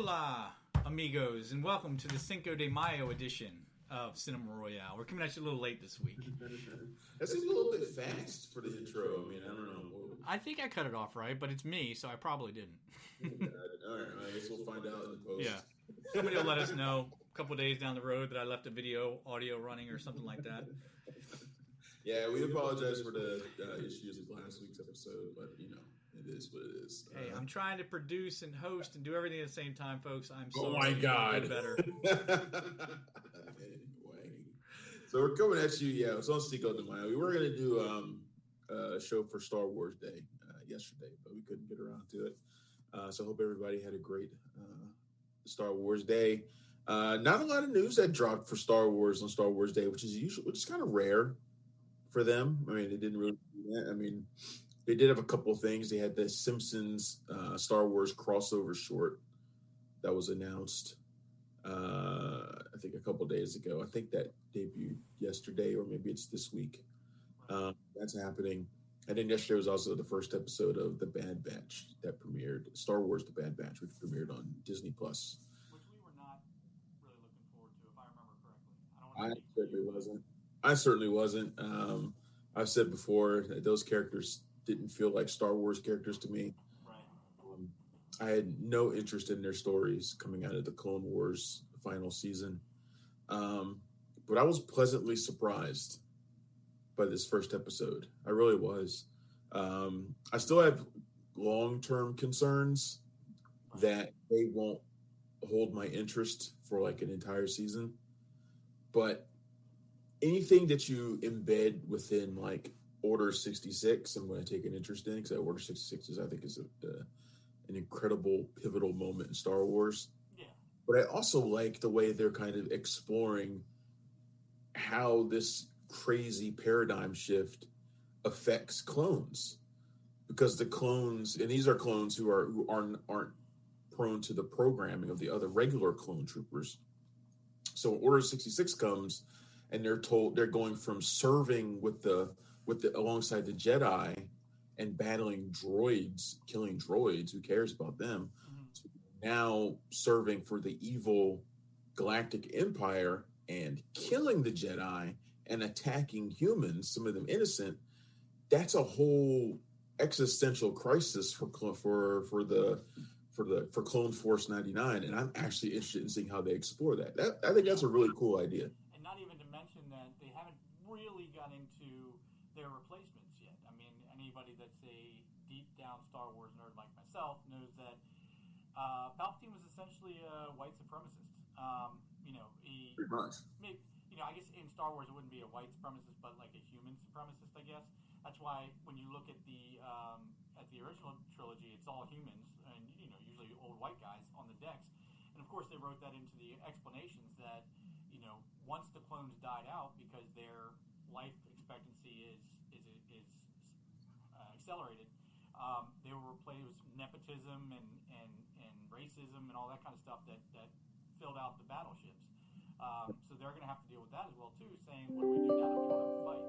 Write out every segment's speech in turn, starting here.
Hola, amigos, and welcome to the Cinco de Mayo edition of Cinema Royale. We're coming at you a little late this week. That seems a little bit fast for the intro. I mean, I don't know. I think I cut it off right, but it's me, so I probably didn't. All right, I guess we'll find out in the post. Yeah. Somebody will let us know a couple days down the road that I left a audio running or something like that. Yeah, we apologize for the issues of last week's episode, but, you know, it is what it is. Hey, I'm trying to produce and host and do everything at the same time, folks. I'm sorry. Oh, my God. Better. Anyway. So we're coming at you. Yeah, it's on Cinco de Mayo. We were going to do a show for Star Wars Day yesterday, but we couldn't get around to it. So I hope everybody had a great Star Wars Day. Not a lot of news that dropped for Star Wars on Star Wars Day, which is kind of rare for them. I mean, they didn't really do that. I mean, they did have a couple of things. They had the Simpsons Star Wars crossover short that was announced, I think a couple of days ago. I think that debuted yesterday, or maybe it's this week. That's happening. And then yesterday was also the first episode of The Bad Batch that premiered, Star Wars The Bad Batch, which premiered on Disney+. Which we were not really looking forward to, if I remember correctly. I certainly wasn't. I've said before that those characters didn't feel like Star Wars characters to me. Right. I had no interest in their stories coming out of the Clone Wars final season. But I was pleasantly surprised by this first episode. I really was. I still have long-term concerns that they won't hold my interest for like an entire season. But anything that you embed within like Order 66, I'm going to take an interest in, because Order 66 I think is an incredible pivotal moment in Star Wars. Yeah. But I also like the way they're kind of exploring how this crazy paradigm shift affects clones, because the clones, and these are clones who aren't prone to the programming of the other regular clone troopers. So Order 66 comes, and they're told they're going from serving with the alongside the Jedi and battling droids, killing droids, who cares about them, to now serving for the evil Galactic Empire and killing the Jedi and attacking humans, some of them innocent. That's a whole existential crisis for Clone Force 99, and I'm actually interested in seeing how they explore that. I think that's a really cool idea. And not even to mention that they haven't really got into their replacements yet. I mean, anybody that's a deep down Star Wars nerd like myself knows that Palpatine was essentially a white supremacist. Pretty much. I guess in Star Wars it wouldn't be a white supremacist, but like a human supremacist, I guess. That's why when you look at the original trilogy, it's all humans, and usually old white guys on the decks. And of course, they wrote that into the explanations that once the clones died out, because their life expectancy is accelerated, they were replaced with nepotism and racism and all that kind of stuff that filled out the battleships. So they're going to have to deal with that as well too, saying, what do we do now that we don't have a fight?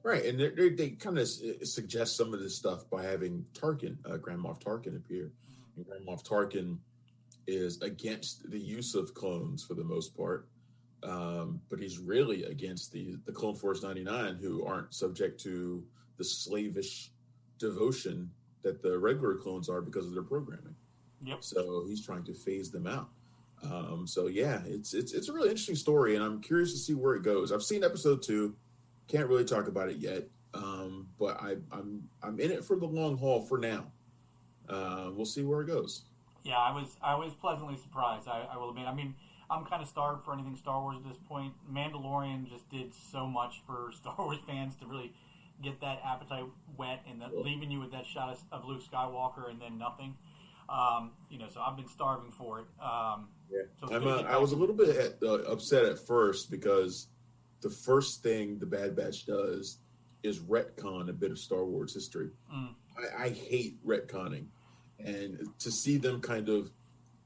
Right, and they kind of suggest some of this stuff by having Tarkin, Grand Moff Tarkin, appear. Mm-hmm. And Grand Moff Tarkin is against the use of clones for the most part, but he's really against the Clone Force 99, who aren't subject to the slavish devotion that the regular clones are because of their programming. Yep. So he's trying to phase them out. So yeah, it's a really interesting story, and I'm curious to see where it goes. I've seen episode 2, can't really talk about it yet, but I'm in it for the long haul for now. We'll see where it goes. Yeah, I was pleasantly surprised. I will admit. I mean, I'm kind of starved for anything Star Wars at this point. Mandalorian just did so much for Star Wars fans to really get that appetite wet, and leaving you with that shot of Luke Skywalker and then nothing. So I've been starving for it. So I was a little bit upset at first, because the first thing the Bad Batch does is retcon a bit of Star Wars history. I hate retconning, and to see them kind of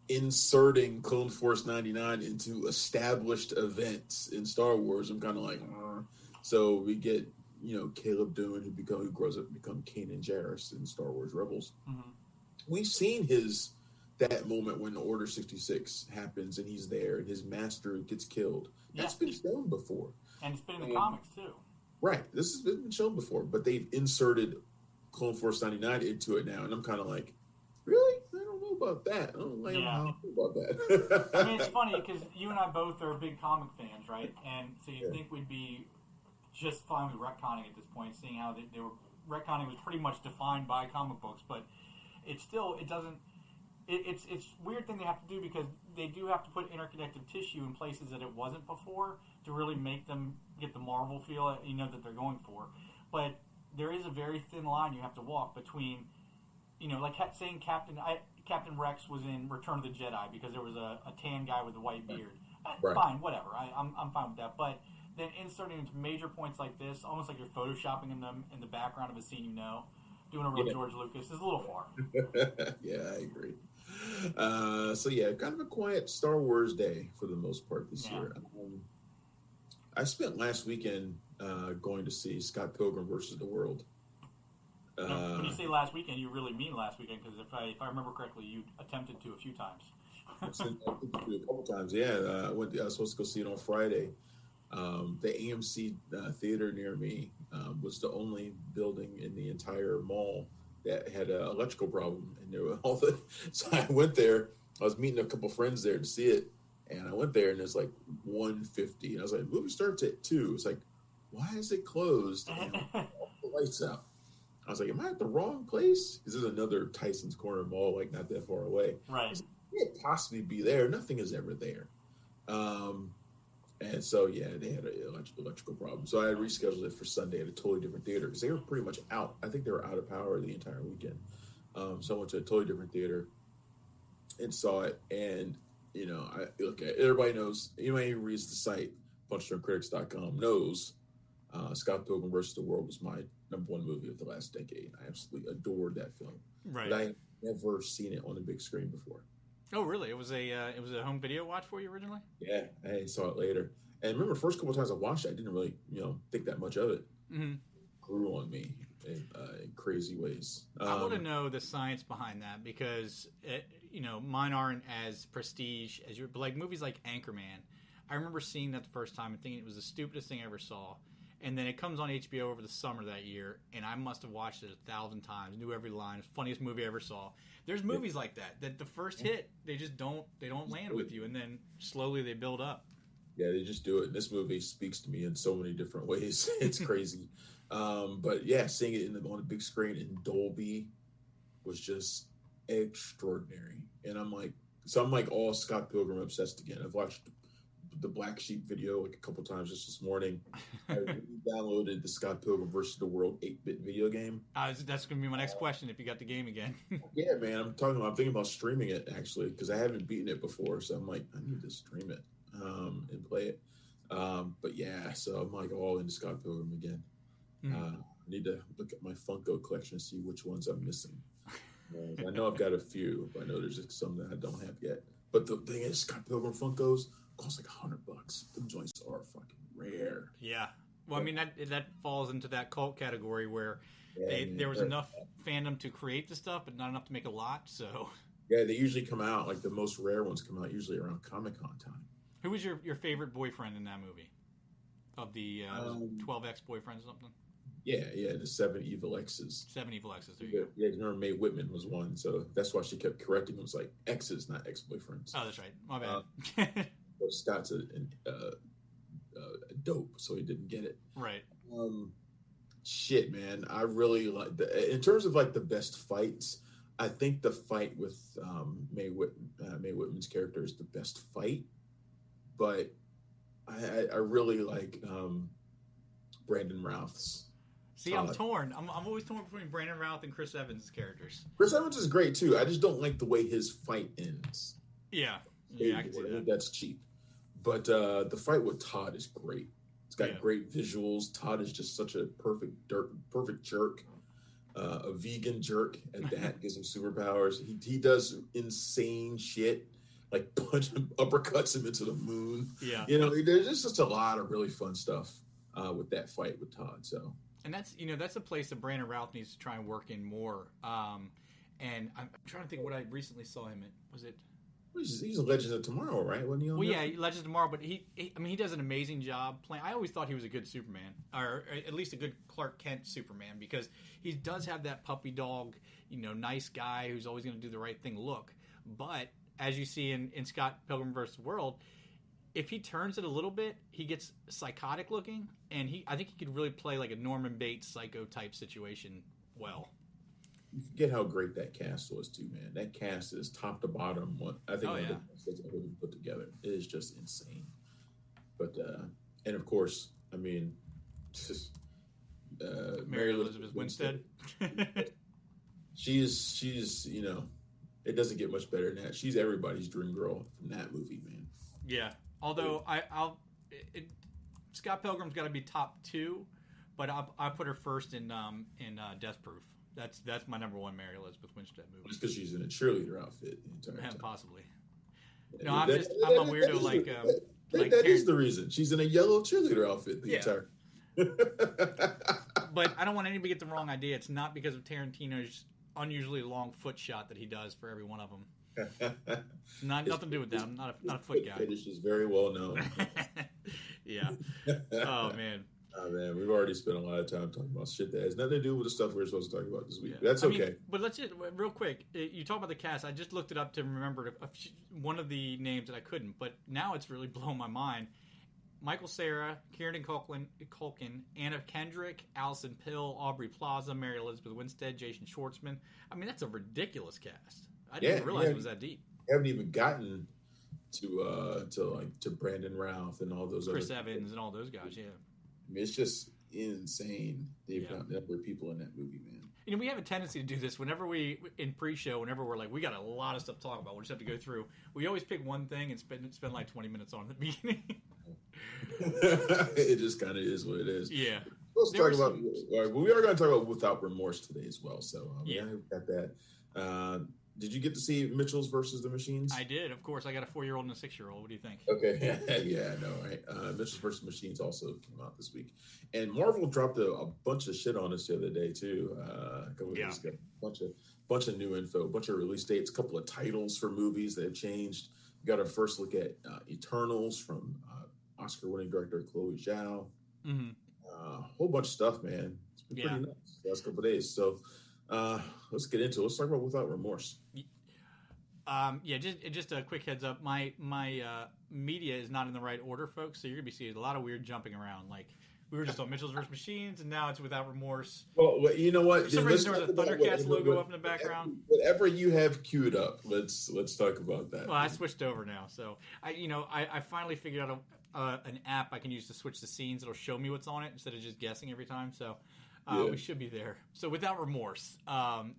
inserting Clone Force 99 into established events in Star Wars, I'm kind of like, So we get Caleb Dune, who grows up to become Kanan Jarrus in Star Wars Rebels. Mm-hmm. We've seen his that moment when Order 66 happens and he's there and his master gets killed. That's been shown before. And it's been in the comics, too. Right. This has been shown before, but they've inserted Clone Force 99 into it now, and I'm kind of like, really? I don't know about that. I don't know about that. I mean, it's funny because you and I both are big comic fans, right? And so you'd think we'd be just fine with retconning at this point, seeing how they were retconning was pretty much defined by comic books, but it's a weird thing they have to do because they do have to put interconnected tissue in places that it wasn't before to really make them get the Marvel feel that they're going for. But there is a very thin line you have to walk between, like saying Captain Rex was in Return of the Jedi because there was a tan guy with a white beard. Right. Fine, whatever. I'm fine with that. But then inserting into major points like this, almost like you're photoshopping them in the background of a scene doing a real George Lucas is a little far. Yeah, I agree. Kind of a quiet Star Wars day for the most part this year. I spent last weekend going to see Scott Pilgrim versus the World. When you say last weekend, you really mean last weekend because if I remember correctly, you attempted to a few times. I a couple times, yeah. I was supposed to go see it on Friday. The AMC theater near me was the only building in the entire mall that had an electrical problem, and there were so I went there. I was meeting a couple friends there to see it, and I went there, and it's like 1:50, and I was like, "Movie starts at 2:00." It's like, why is it closed? And all the lights out. I was like, "Am I at the wrong place?" Because there's another Tyson's Corner Mall, like not that far away. Right. It can't possibly be there. Nothing is ever there. And so, they had an electrical problem. So I rescheduled it for Sunday at a totally different theater because they were pretty much out. I think they were out of power the entire weekend. So I went to a totally different theater and saw it. And, everybody knows, anybody who reads the site, punchdrankcritics.com, knows Scott Pilgrim vs. the World was my number one movie of the last decade. I absolutely adored that film. Right. But I had never seen it on a big screen before. Oh, really? It was a home video watch for you originally? Yeah, I saw it later. And remember, the first couple of times I watched it, I didn't really, think that much of it. Mm-hmm. Grew on me in crazy ways. I want to know the science behind that because, mine aren't as prestige as yours. But like movies like Anchorman, I remember seeing that the first time and thinking it was the stupidest thing I ever saw. And then it comes on HBO over the summer that year, and I must have watched it 1,000 times, knew every line, funniest movie I ever saw. There's movies like that the first hit, they just don't land with you, and then slowly they build up. Yeah, they just do it. This movie speaks to me in so many different ways. It's crazy. But yeah, seeing it on a big screen in Dolby was just extraordinary. And I'm like all Scott Pilgrim obsessed again. I've watched the Black Sheep video like a couple times just this morning. I downloaded the Scott Pilgrim versus the World 8-bit video game. That's going to be my next question if you got the game again. Yeah, man. I'm thinking about streaming it actually because I haven't beaten it before. So I'm like, I need to stream it and play it. But yeah, so I'm like all into Scott Pilgrim again. I need to look at my Funko collection and see which ones I'm missing. I know I've got a few, but I know there's just some that I don't have yet. But the thing is, Scott Pilgrim Funkos cost like $100. Them joints are fucking rare. Yeah. Well, I mean, that falls into that cult category where there was enough fandom to create the stuff, but not enough to make a lot, so... Yeah, they usually come out, like the most rare ones come out usually around Comic-Con time. Who was your favorite boyfriend in that movie? Of the 12 ex-boyfriends or something? Yeah, the 7 Evil Exes. 7 Evil Exes, there you go. Yeah, remember Mae Whitman was one, so that's why she kept correcting him. It was like exes, not ex-boyfriends. Oh, that's right. My bad. Scott's a dope, so he didn't get it. Right. Shit, man. I really like in terms of like the best fights, I think the fight with Mae Whitman's character is the best fight, but I really like Brandon Routh's. See, I'm torn. I'm always torn between Brandon Routh and Chris Evans' characters. Chris Evans is great too. I just don't like the way his fight ends. Yeah, I can see that. That's cheap. But the fight with Todd is great. It's got great visuals. Todd is just such a perfect jerk, a vegan jerk at that. Gives him superpowers. He does insane shit, like uppercuts him into the moon. Yeah, there's just such a lot of really fun stuff with that fight with Todd. So. And that's a place that Brandon Routh needs to try and work in more. And I'm trying to think what I recently saw him in. Was it? He's a Legends of Tomorrow, right? Wasn't he on Well, yeah, Legends of Tomorrow, but he does an amazing job playing. I always thought he was a good Superman, or at least a good Clark Kent Superman, because he does have that puppy dog, nice guy who's always going to do the right thing look. But as you see in Scott Pilgrim vs. World, if he turns it a little bit, he gets psychotic looking, and I think he could really play like a Norman Bates psycho type situation well. You forget how great that cast was too, man. That cast is top to bottom. I think one of the best that's ever been put together. It is just insane. But and of course, I mean, Mary Elizabeth Winstead. she's it doesn't get much better than that. She's everybody's dream girl from that movie, man. Yeah. Although Scott Pilgrim's got to be top 2, but I put her first in Death Proof. That's my number 1 Mary Elizabeth Winstead movie. Just because she's in a cheerleader outfit the entire time. Possibly. No, I'm a weirdo that is the reason. She's in a yellow cheerleader outfit the entire. But I don't want anybody to get the wrong idea. It's not because of Tarantino's unusually long foot shot that he does for every one of them. Nothing to do with that. I'm not a foot guy. Fetish is very well known. Yeah. Oh man. Oh man, we've already spent a lot of time talking about shit that has nothing to do with the stuff we were supposed to talk about this week. Yeah. That's okay. But let's just real quick. You talk about the cast. I just looked it up to remember one of the names that I couldn't, but now it's really blown my mind. Michael Cera, Kieran Culkin, Anna Kendrick, Alison Pill, Aubrey Plaza, Mary Elizabeth Winstead, Jason Schwartzman. I mean, that's a ridiculous cast. I didn't realize it was that deep. I haven't even gotten to Brandon Routh and all those Chris Evans and all those guys. Yeah. I mean, it's just insane the number of people in that movie, man. We have a tendency to do this whenever in pre-show, whenever we're like, we got a lot of stuff to talk about, we just have to go through. We always pick one thing and spend like 20 minutes on it at the beginning. It just kind of is what it is. Yeah. We are going to talk about Without Remorse today as well. So we got that. Did you get to see Mitchell's versus the Machines? I did, of course. I got a 4-year-old and a 6-year-old. What do you think? Okay, yeah, I know, right? Mitchell's versus Machines also came out this week, and Marvel dropped a bunch of shit on us the other day too. A couple of days ago, bunch of new info, a bunch of release dates, a couple of titles for movies that have changed. We got our first look at Eternals from Oscar-winning director Chloe Zhao. Mm-hmm. A whole bunch of stuff, man. It's been pretty nuts the last couple of days. So. Let's get into it. Let's talk about Without Remorse. Just a quick heads up. My media is not in the right order, folks. So you're gonna be seeing a lot of weird jumping around. Like we were just on Mitchell's vs. Machines, and now it's Without Remorse. Well, you know what? For some reason, there was a Thundercats logo up in the background. Whatever you have queued up, let's talk about that. Well, I switched over now, so I finally figured out an app I can use to switch the scenes. It'll show me what's on it instead of just guessing every time. So. We should be there. So Without Remorse,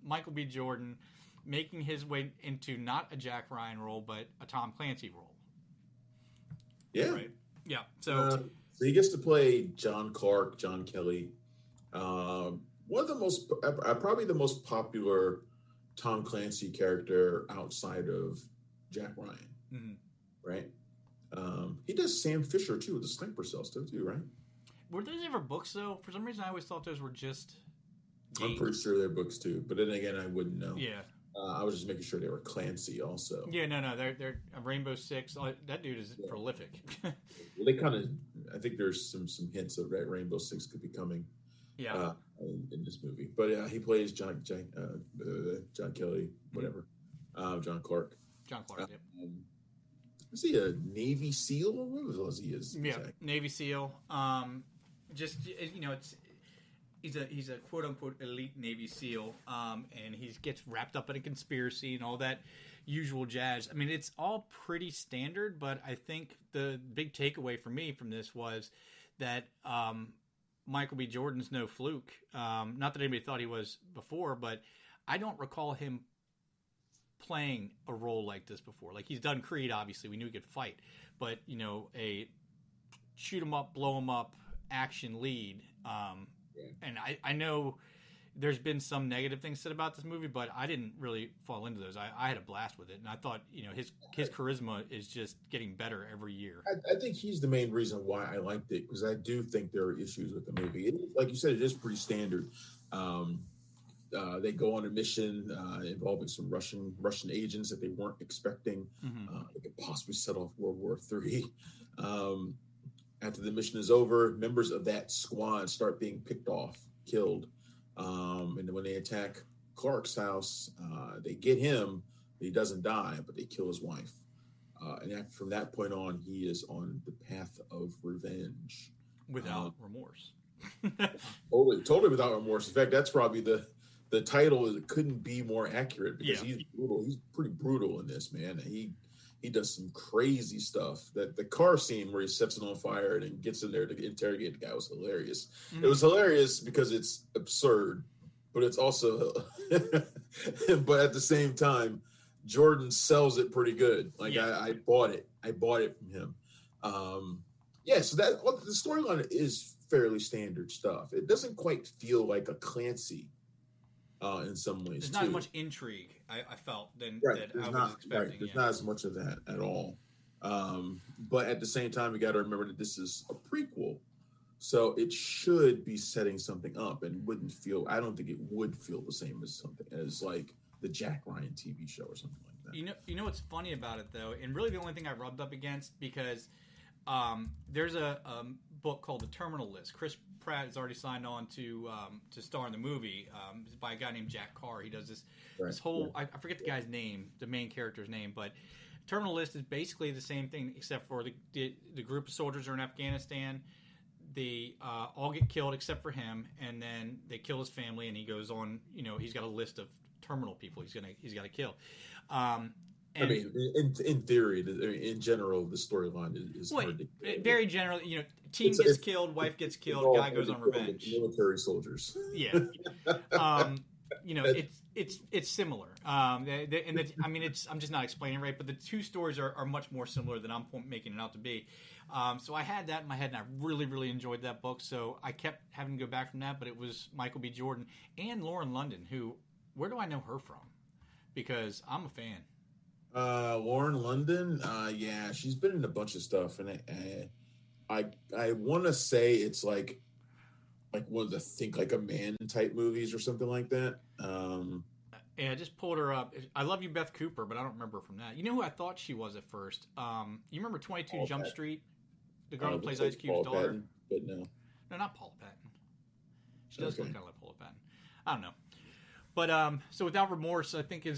Michael B. Jordan making his way into not a Jack Ryan role, but a Tom Clancy role. Yeah. Right? Yeah. So he gets to play John Clark, John Kelly. One of the most, probably the most popular Tom Clancy character outside of Jack Ryan. Mm-hmm. Right? He does Sam Fisher, too, with the Sniper Cell stuff, too, right? Were those ever books, though? For some reason, I always thought those were just games. I'm pretty sure they're books, too. But then again, I wouldn't know. Yeah. I was just making sure they were Clancy, also. Yeah, no. They're Rainbow Six. That dude is prolific. Well, they kind of... I think there's some hints of that Rainbow Six could be coming in this movie. But he plays John Kelly, whatever. John Clark. John Clark, yep. Is he a Navy SEAL? What was he? Navy SEAL. He's a quote unquote elite Navy SEAL, and he gets wrapped up in a conspiracy and all that usual jazz. I mean, it's all pretty standard, but I think the big takeaway for me from this was that Michael B. Jordan's no fluke. Not that anybody thought he was before, but I don't recall him playing a role like this before. Like, he's done Creed, obviously. We knew he could fight. But, a shoot 'em up, blow 'em up action lead. And I know there's been some negative things said about this movie, but I didn't really fall into those. I had a blast with it. And I thought, his charisma is just getting better every year. I think he's the main reason why I liked it, because I do think there are issues with the movie. Like you said, it is pretty standard. they go on a mission involving some Russian agents that they weren't expecting. They could possibly set off World War III. After the mission is over, members of that squad start being picked off, killed. And then when they attack Clark's house, they get him. He doesn't die, but they kill his wife. And from that point on, he is on the path of revenge. Without remorse. Totally without remorse. In fact, that's probably the title. It couldn't be more accurate because he's brutal. He's pretty brutal in this, man. He does some crazy stuff. That the car scene where he sets it on fire and then gets in there to interrogate the guy was hilarious. It was hilarious because it's absurd, but it's also, but at the same time, Jordan sells it pretty good. Like I bought it. I bought it from him. So the storyline is fairly standard stuff. It doesn't quite feel like a Clancy in some ways. There's not as much intrigue I felt than that I was expecting. Right. There's not as much of that at all. But at the same time, you got to remember that this is a prequel, so it should be setting something up, and I don't think it would feel the same as something as like the Jack Ryan TV show or something like that. You know what's funny about it though, and really the only thing I rubbed up against because there's a book called The Terminal List. Chris Pratt has already signed on to star in the movie by a guy named Jack Carr. He does this whole I forget the guy's name, the main character's name, but Terminal List is basically the same thing except for the group of soldiers are in Afghanistan. They all get killed except for him, and then they kill his family, and he goes on. He's got a list of terminal people he's got to kill. I mean, in theory, in general, the storyline is hard to very generally, team gets killed, wife gets killed, guy goes on revenge. Military soldiers. Yeah. It's similar. I'm just not explaining right, but the two stories are much more similar than I'm making it out to be. So I had that in my head, and I really, really enjoyed that book. So I kept having to go back from that, but it was Michael B. Jordan and Lauren London, who, where do I know her from? Because I'm a fan. Lauren London, she's been in a bunch of stuff, and I want to say it's like one of the Think Like a Man type movies or something like that. I just pulled her up. I Love You, Beth Cooper, but I don't remember her from that. You know who I thought she was at first? You remember 22 Paul Jump Patton. Street? The girl who plays Ice Cube's daughter? Patton, but no, not Paula Patton. She does look kind of like Paula Patton. I don't know. But so Without Remorse, I think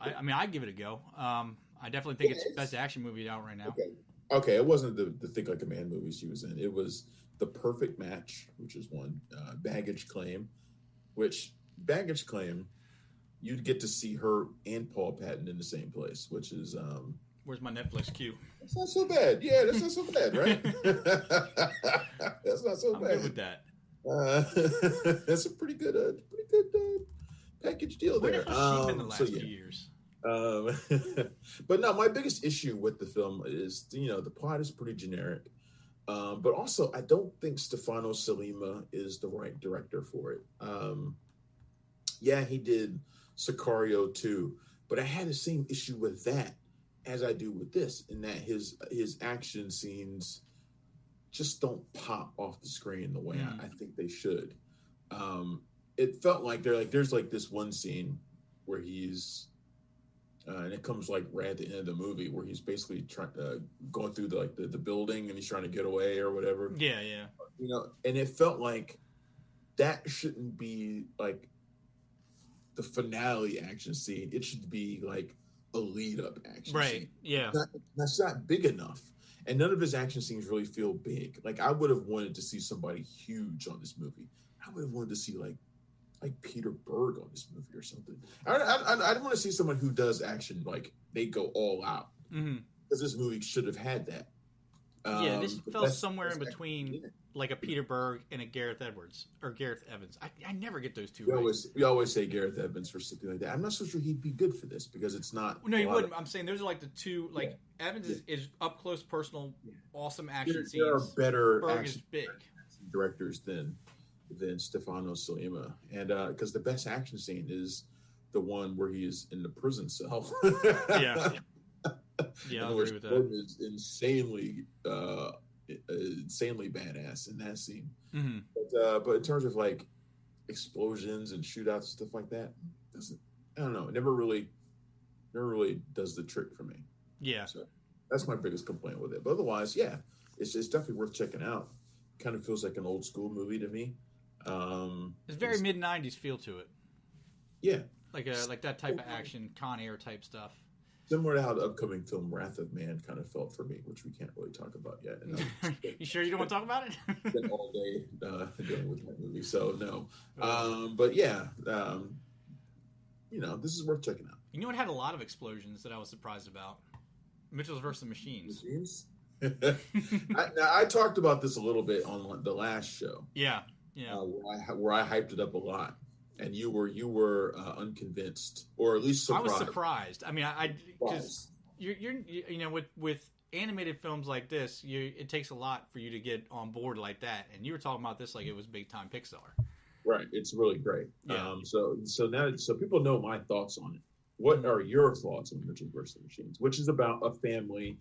I give it a go. I definitely think it's the best action movie out right now. Okay. It wasn't the Think Like a Man movie she was in. It was The Perfect Match, which is one. Baggage Claim, you'd get to see her and Paul Patton in the same place, which is Where's my Netflix queue? That's not so bad. Yeah, that's not so bad, right? That's not so bad. I'm good with that. That's a pretty good package deal there. Where has she been the last few years? But no, my biggest issue with the film is, the plot is pretty generic. But also, I don't think Stefano Sollima is the right director for it. He did Sicario too, but I had the same issue with that as I do with this, in that his action scenes just don't pop off the screen the way I think they should. It felt like there's this one scene where he's and it comes right at the end of the movie where he's basically going through the building and he's trying to get away or whatever. Yeah. And it felt like that shouldn't be like the finale action scene. It should be like a lead up action scene. Yeah. That's not big enough. And none of his action scenes really feel big. Like, I would have wanted to see somebody huge on this movie. I would have wanted to see like Peter Berg on this movie or something. I don't want to see someone who does action like they go all out, because this movie should have had that. This fell somewhere in between, like a Peter Berg and a Gareth Edwards or Gareth Evans. I never get those two. We always say Gareth Evans for something like that. I'm not so sure he'd be good for this because it's not. No, you wouldn't. I'm saying those are like the two. Like Evans is up close, personal, awesome action scenes. There are better Berg is big directors than Stefano Sollima, and because the best action scene is the one where he is in the prison cell. Yeah, I agree with that. Gordon is insanely badass in that scene. Mm-hmm. But in terms of like explosions and shootouts and stuff like that doesn't. I don't know. It never really does the trick for me. Yeah. So that's my biggest complaint with it. But otherwise, yeah, it's definitely worth checking out. Kind of feels like an old school movie to me. It's very mid '90s feel to it. Yeah, like that type of action, Con Air type stuff. Similar to how the upcoming film Wrath of Man kind of felt for me, which we can't really talk about yet. And you sure you don't want to talk about it? Been all day dealing with that movie, so no. But yeah, this is worth checking out. You know what had a lot of explosions that I was surprised about? Mitchell's vs. Machines. I talked about this a little bit on the last show. Yeah. Where I hyped it up a lot, and you were unconvinced, or at least surprised. I was surprised. I mean, because you're with animated films like this, it takes a lot for you to get on board like that, and you were talking about this like it was big time Pixar. Right, it's really great. Yeah. So people know my thoughts on it. What are your thoughts on Mitchell vs. Machines, which is about a family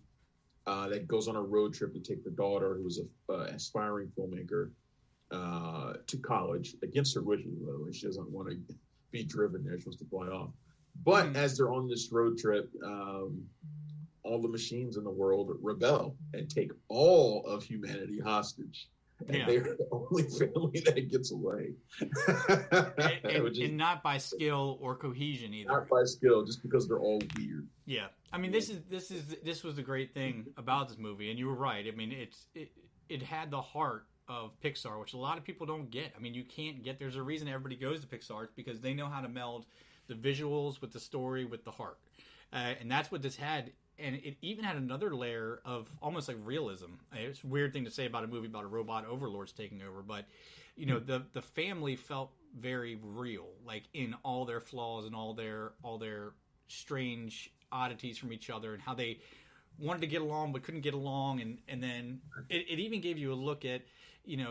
that goes on a road trip to take the daughter, who's an aspiring filmmaker, to college against her wishes, by the way. She doesn't want to be driven there. She wants to fly off. But as they're on this road trip, all the machines in the world rebel and take all of humanity hostage. And they're the only family that gets away. and not by skill or cohesion either. Not by skill, just because they're all weird. Yeah. I mean, this was the great thing about this movie, and you were right. I mean, it had the heart of Pixar, which a lot of people don't get. I mean, you can't get. There's a reason everybody goes to Pixar. It's because they know how to meld the visuals with the story with the heart, and that's what this had. And it even had another layer of almost like realism. It's a weird thing to say about a movie about a robot overlords taking over, but the family felt very real, like in all their flaws and all their strange oddities from each other, and how they wanted to get along but couldn't get along, and then it even gave you a look at,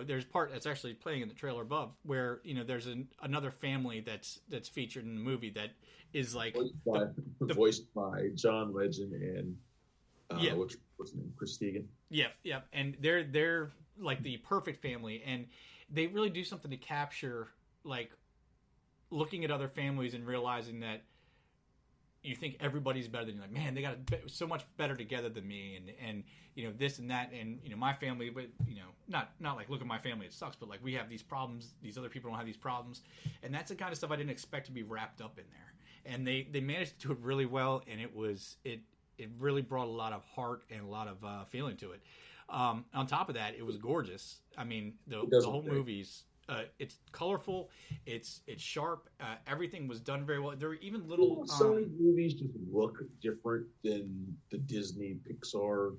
there's part that's actually playing in the trailer above where there's another family that's featured in the movie that is like voiced by John Legend and what's his name, Chris Teigen. Yeah, and they're like the perfect family, and they really do something to capture like looking at other families and realizing that you think everybody's better than you. Like, man, they got so much better together than me, and this and that, and my family, but not like, look at my family, it sucks, but like we have these problems, these other people don't have these problems, and that's the kind of stuff I didn't expect to be wrapped up in there. And they managed to do it really well, and it really brought a lot of heart and a lot of feeling to it. On top of that, it was gorgeous. I mean, the whole movie's it's colorful, it's sharp. Everything was done very well. There were even little Sony movies just look different than the Disney Pixar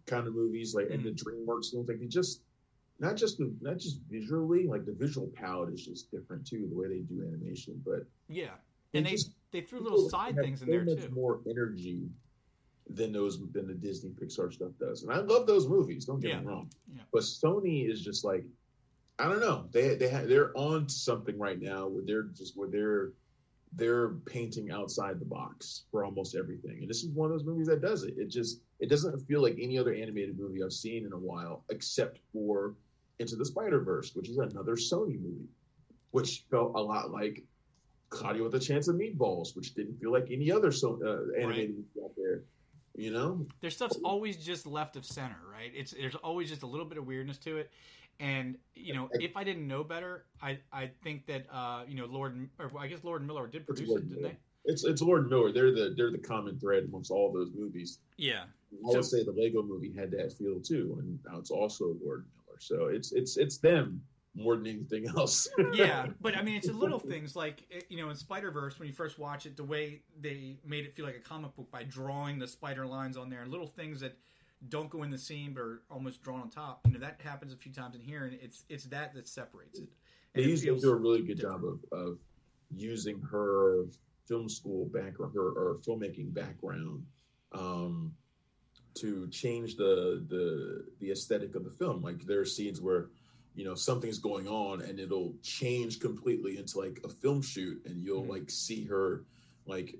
kind of movies, like and the DreamWorks things. Like they just not just visually, like the visual palette is just different too. The way they do animation, but yeah. And they threw little side things in there too. Much more energy than the Disney Pixar stuff does, and I love those movies. Don't get me wrong, but Sony is just like, I don't know. They're on to something right now where they're painting outside the box for almost everything, and this is one of those movies that does it. It doesn't feel like any other animated movie I've seen in a while, except for Into the Spider-Verse, which is another Sony movie, which felt a lot like Claudia with a Chance of Meatballs, which didn't feel like any other animated movie out there. Their stuff's always just left of center, right? There's always just a little bit of weirdness to it, and if I didn't know better, I think that Lord and Miller did produce it, didn't they? It's Lord and Miller. They're the common thread amongst all those movies. Yeah, I would say the Lego Movie had that feel too, and now it's also Lord and Miller. So it's them more than anything else. Yeah, but I mean, it's the little things like, in Spider-Verse, when you first watch it, the way they made it feel like a comic book by drawing the spider lines on there, and little things that don't go in the scene but are almost drawn on top. That happens a few times in here, and it's that separates it. And they usually do a really good job of using her film school background, her filmmaking background, to change the aesthetic of the film. Like there are scenes where something's going on and it'll change completely into like a film shoot, and you'll like see her like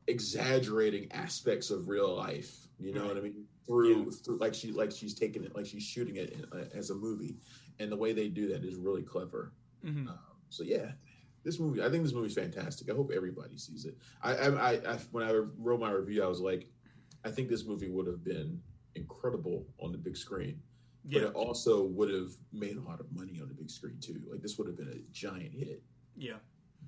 exaggerating aspects of real life. You know what I mean? Through like she's taking it, like she's shooting it as a movie, and the way they do that is really clever. Mm-hmm. So yeah, this movie, I think this movie's fantastic. I hope everybody sees it. When I wrote my review, I was like, I think this movie would have been incredible on the big screen, but it also would have made a lot of money on the big screen too. Like this would have been a giant hit. Yeah.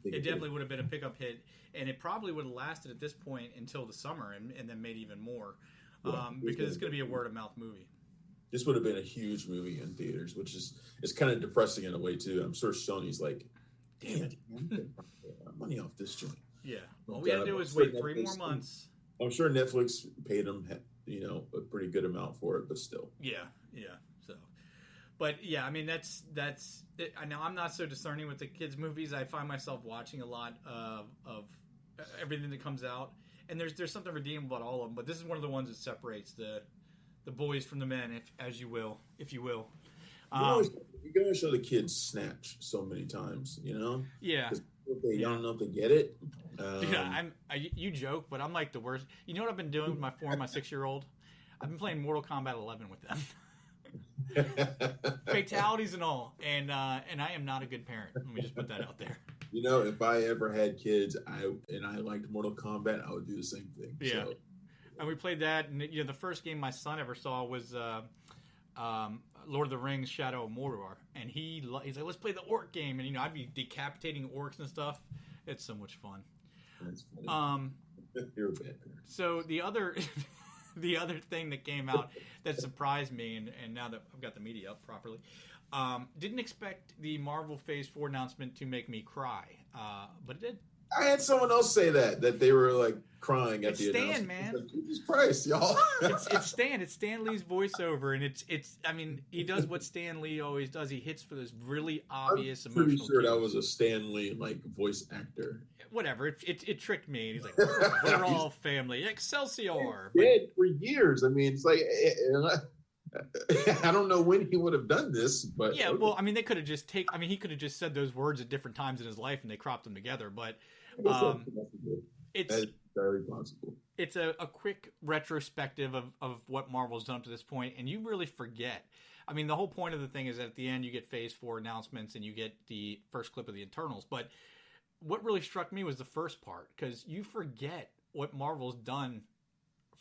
It definitely would have been a pickup hit, and it probably would have lasted at this point until the summer, and then made even more, because it's going to be a word of mouth movie. This would have been a huge movie in theaters, which is kind of depressing in a way too. I'm sure Sony's like, damn it, man, money off this joint. Yeah, all we had to do was wait 3 more months. I'm sure Netflix paid them, a pretty good amount for it, but still. Yeah. So, but yeah, I mean that's it. I know I'm not so discerning with the kids' movies. I find myself watching a lot of everything that comes out, and there's something redeemable about all of them. But this is one of the ones that separates the boys from the men, if you will. You're going to show the kids Snatch so many times, Yeah. They don't know if they get it. You joke, but I'm like the worst. You know what I've been doing with my 4 and my 6-year-old? I've been playing Mortal Kombat 11 with them. Fatalities and all, and I am not a good parent. Let me just put that out there. If I ever had kids, I liked Mortal Kombat, I would do the same thing. Yeah. So. And we played that, and the first game my son ever saw was Lord of the Rings: Shadow of Mordor, and he's like, "Let's play the orc game," and I'd be decapitating orcs and stuff. It's so much fun. That's funny. You're a bad parent. So the other thing that came out that surprised me, and now that I've got the media up properly, didn't expect the Marvel Phase 4 announcement to make me cry, but it did. I had someone else say that they were like crying at the announcement. Man. Jesus Christ, y'all! It's Stan. It's Stan Lee's voiceover, and it's. I mean, he does what Stan Lee always does. He hits for those really obvious emotional. I'm pretty sure cues. that was a Stan Lee voice actor. Whatever. It tricked me. And he's like, "We're all family. Excelsior." Dead for years. I mean, it's like. I don't know when he would have done this, but yeah. Well, I mean, they could have just he could have just said those words at different times in his life, and they cropped them together. But it's very possible. It's a quick retrospective of what Marvel's done up to this point, and you really forget. I mean, the whole point of the thing is that at the end you get Phase 4 announcements, and you get the first clip of the Eternals. But what really struck me was the first part, because you forget what Marvel's done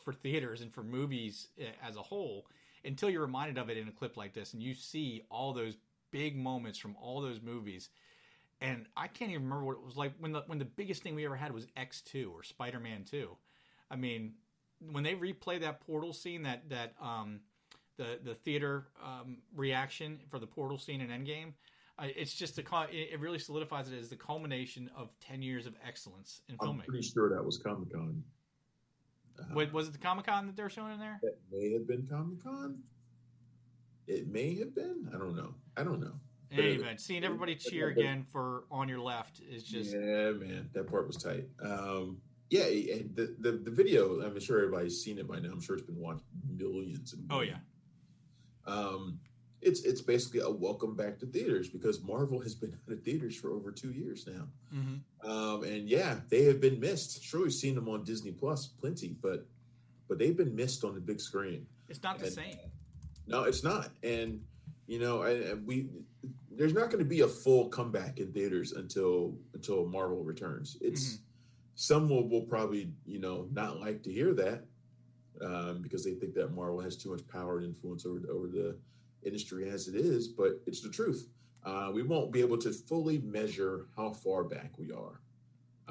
for theaters and for movies as a whole, until you're reminded of it in a clip like this, and you see all those big moments from all those movies. And I can't even remember what it was like when the biggest thing we ever had was X2 or Spider-Man 2. I mean, when they replay that portal scene, the theater reaction for the portal scene in Endgame, it's just it really solidifies it as the culmination of 10 years of excellence in filmmaking. I'm pretty sure that was Comic-Con. Wait, was it the Comic-Con that they're showing in there? That may have been Comic-Con. It may have been. I don't know. Anyway, seeing everybody cheer again for On Your Left is just... Yeah, man. That part was tight. The video, I'm sure everybody's seen it by now. I'm sure it's been watched millions and millions. Oh, yeah. It's basically a welcome back to theaters, because Marvel has been out of theaters for over 2 years now. Mm-hmm. And yeah, they have been missed. Sure, we've seen them on Disney Plus plenty, but they've been missed on the big screen. It's not the same. No, it's not. And there's not going to be a full comeback in theaters until Marvel returns. It's some will probably not like to hear that, because they think that Marvel has too much power and influence over the industry as it is, but it's the truth. We won't be able to fully measure how far back we are.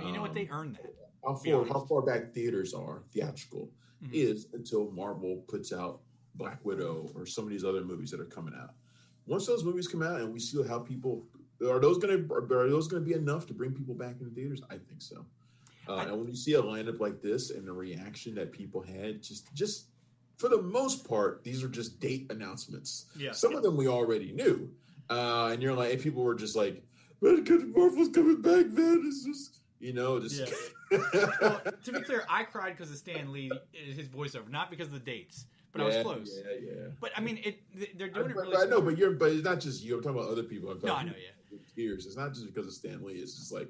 You know what? They earned that. How far back theaters are, theatrical, is until Marvel puts out Black Widow or some of these other movies that are coming out. Once those movies come out and we see how people are those going to be enough to bring people back into theaters? I think so. And when you see a lineup like this and the reaction that people had, just for the most part, these are just date announcements. Yeah. Some of them we already knew, and you're like, and people were just like, "Man, Marvel's coming back, man." It's just. Well, to be clear, I cried because of Stan Lee, his voiceover, not because of the dates. But I was close. Yeah. But I mean, they're doing it really. I know, but it's not just you. I'm talking about other people. I know. Tears. It's not just because of Stan Lee. It's just like,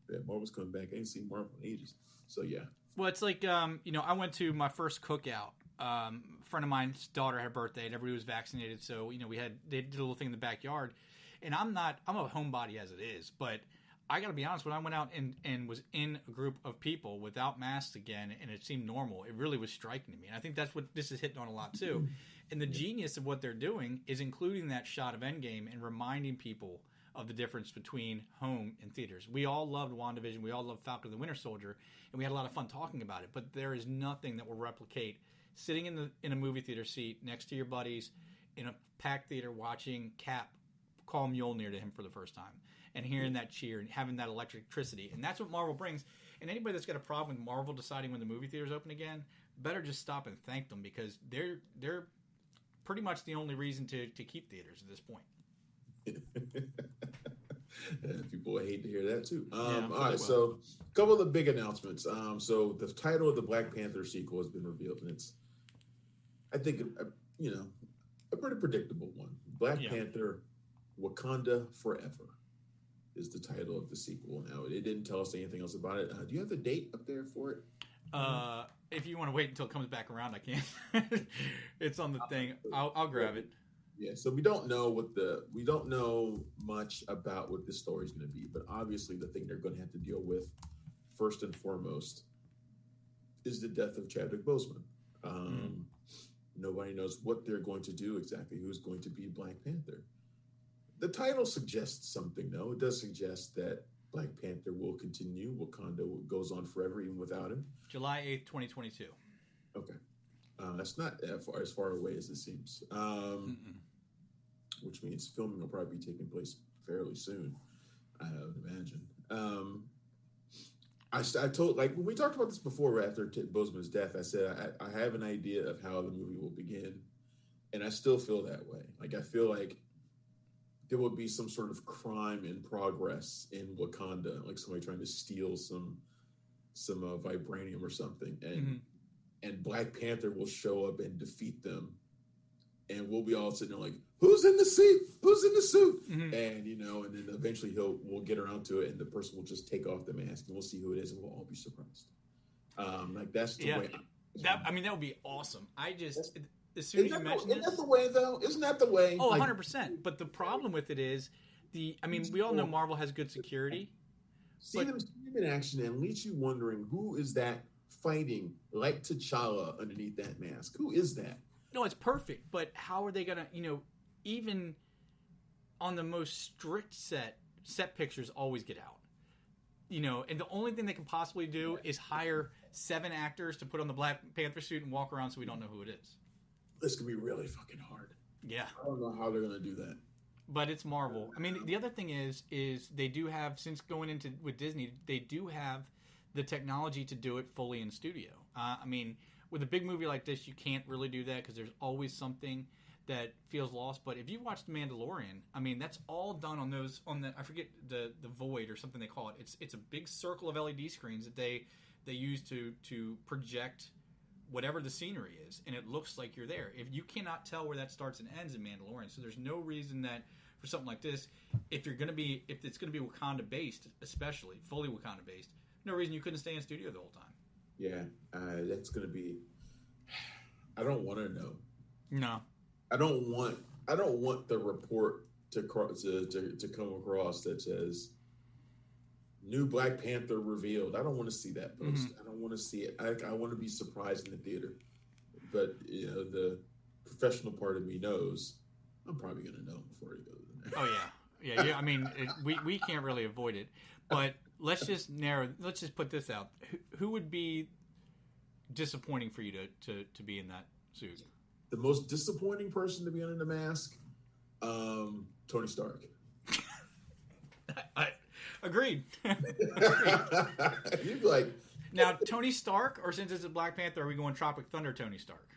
man, Marvel's coming back. I ain't seen Marvel in ages. So yeah. Well, it's like I went to my first cookout. A friend of mine's daughter had a birthday, and everybody was vaccinated. So they did a little thing in the backyard, And I'm a homebody as it is, but I got to be honest, when I went out and was in a group of people without masks again, and it seemed normal, it really was striking to me. And I think that's what this is hitting on a lot too. And the genius of what they're doing is including that shot of Endgame and reminding people of the difference between home and theaters. We all loved WandaVision. We all loved Falcon and the Winter Soldier, and we had a lot of fun talking about it. But there is nothing that will replicate sitting in a movie theater seat next to your buddies in a packed theater watching Cap call Mjolnir to him for the first time and hearing that cheer and having that electricity. And that's what Marvel brings. And anybody that's got a problem with Marvel deciding when the movie theaters open again, better just stop and thank them, because they're pretty much the only reason to keep theaters at this point. People hate to hear that too. All right, so a couple of the big announcements. So the title of the Black Panther sequel has been revealed, and it's, I think, a pretty predictable one. Black Panther, Wakanda Forever is the title of the sequel. Now, it didn't tell us anything else about it. Do you have the date up there for it? If you want to wait until it comes back around, I can. It's on the thing. I'll grab it. Yeah, so we don't know much about what this story is going to be, but obviously the thing they're going to have to deal with first and foremost is the death of Chadwick Boseman. Nobody knows what they're going to do exactly, who's going to be Black Panther. The title suggests something, though. It does suggest that Black Panther will continue. Wakanda goes on forever, even without him. July 8th, 2022. Okay. That's not as far away as it seems. Which means filming will probably be taking place fairly soon, I would imagine. I told, like, when we talked about this before after Boseman's death, I said I have an idea of how the movie will begin, and I still feel that way. Like, I feel like there will be some sort of crime in progress in Wakanda, like somebody trying to steal some vibranium or something, and Black Panther will show up and defeat them, and we'll be all sitting there like, who's in the seat? Who's in the suit? And and then eventually we'll get around to it, and the person will just take off the mask, and we'll see who it is, and we'll all be surprised. Like, that's the way. That would be awesome. As soon as you mentioned this, isn't that the way though? Isn't that the way? Oh, 100%. But the problem with it is we all know Marvel has good security. See them in action and leaves you wondering, who is that fighting like T'Challa underneath that mask? Who is that? No, it's perfect. But how are they going to, even on the most strict set pictures always get out. And the only thing they can possibly do is hire 7 actors to put on the Black Panther suit and walk around so we don't know who it is. This could be really fucking hard. Yeah. I don't know how they're going to do that. But it's Marvel. I mean, the other thing is they do have, since going into with Disney, they do have the technology to do it fully in studio. I mean, with a big movie like this, you can't really do that because there's always something that feels lost. But if you watch The Mandalorian, I mean, that's all done on the I forget the Void or something they call it. It's a big circle of LED screens that they use to project whatever the scenery is, and it looks like you're there. If you cannot tell where that starts and ends in Mandalorian, so there's no reason that for something like this, if it's going to be Wakanda based, especially fully Wakanda based, no reason you couldn't stay in studio the whole time. Yeah, that's going to be. I don't want to know. No, I don't want the report to come across that says new Black Panther revealed. I don't want to see that post. I don't want to see it. I want to be surprised in the theater. But the professional part of me knows I'm probably going to know before he goes in there. Oh yeah. I mean, we can't really avoid it. But let's just put this out. Who would be disappointing for you to be in that suit? The most disappointing person to be under the mask, Tony Stark. Agreed. You'd be like, now Tony Stark, or since it's a Black Panther, are we going Tropic Thunder Tony Stark?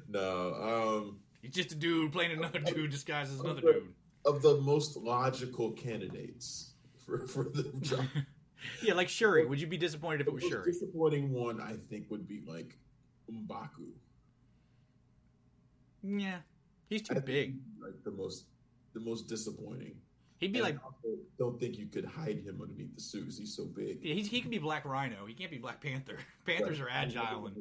No, he's just a dude playing another dude disguised as another dude. Of the most logical candidates for the job. Yeah, like Shuri. Would you be disappointed if it was Shuri? The disappointing one, I think, would be like M'Baku. Yeah, he's too big. Like the most disappointing. He'd be and like, I also don't think you could hide him underneath the suit because he's so big. yeah, he can be Black Rhino. He can't be Black Panther. Panthers are agile and.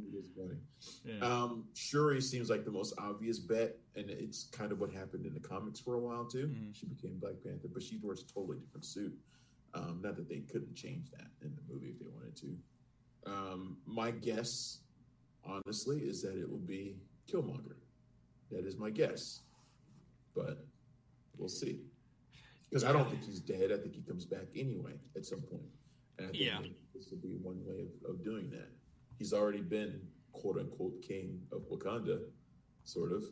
Yeah. Shuri seems like the most obvious bet, and it's kind of what happened in the comics for a while too. Mm-hmm. She became Black Panther, but she wears a totally different suit. Not that they couldn't change that in the movie if they wanted to. My guess, honestly, is that it will be Killmonger. That is my guess, but we'll see. Because I don't think he's dead. I think he comes back anyway at some point. And I think this will be one way of doing that. He's already been quote-unquote king of Wakanda, sort of.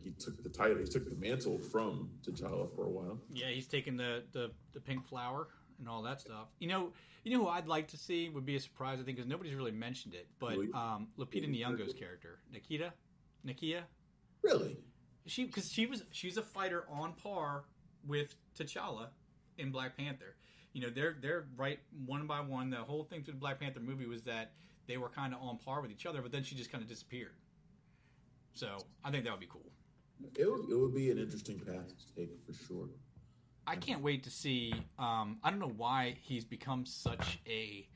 He took the title, he took the mantle from T'Challa for a while. Yeah, he's taken the pink flower and all that stuff. You know who I'd like to see would be a surprise, I think, because nobody's really mentioned it. But Lupita Nyong'o's character, Nakia. Really? She's a fighter on par with T'Challa in Black Panther. You know, they're right one by one. The whole thing through the Black Panther movie was that they were kind of on par with each other, but then she just kind of disappeared. So I think that would be cool. It would be an interesting path to take for sure. I can't wait to see. I don't know why he's become such a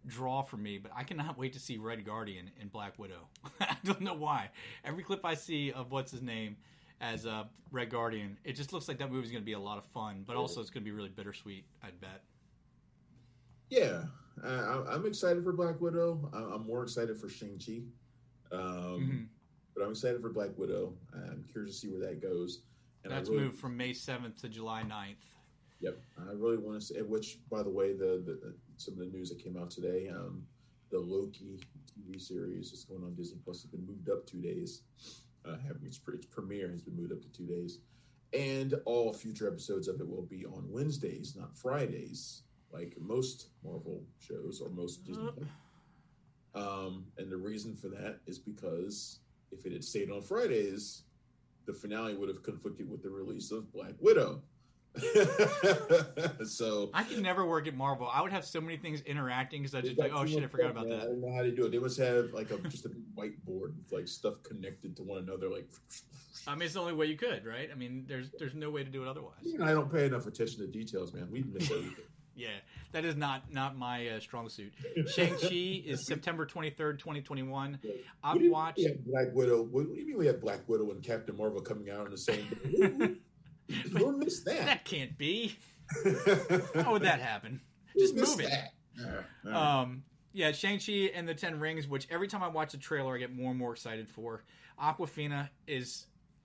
draw for me, but I cannot wait to see Red Guardian in Black Widow. I don't know why. Every clip I see of what's his name as Red Guardian, it just looks like that movie's going to be a lot of fun, but also it's going to be really bittersweet, I'd bet. Yeah, I'm excited for Black Widow. I'm more excited for Shang-Chi. But I'm excited for Black Widow. I'm curious to see where that goes. And that's moved from May 7th to July 9th. Yep. I really want to see, which, by the way, the some of the news that came out today, the Loki TV series is going on Disney Plus has been moved up 2 days. Its premiere has been moved up to 2 days. And all future episodes of it will be on Wednesdays, not Fridays, like most Marvel shows or most Disney. And the reason for that is because if it had stayed on Fridays, the finale would have conflicted with the release of Black Widow. So I could never work at Marvel. I would have so many things interacting because I just like, oh shit, I forgot about that. I don't know how to do it. They must have like just a big whiteboard with like stuff connected to one another. Like, I mean, it's the only way you could, right? I mean, there's no way to do it otherwise. I don't pay enough attention to details, man. We miss everything. Yeah, that is not my strong suit. Shang-Chi is September 23rd, 2021. I've watched Black Widow. What do you mean we have Black Widow and Captain Marvel coming out on the same day? Who missed that? That can't be. How would that happen? Just move it. Yeah, Shang-Chi and the Ten Rings, which every time I watch the trailer, I get more and more excited for. Awkwafina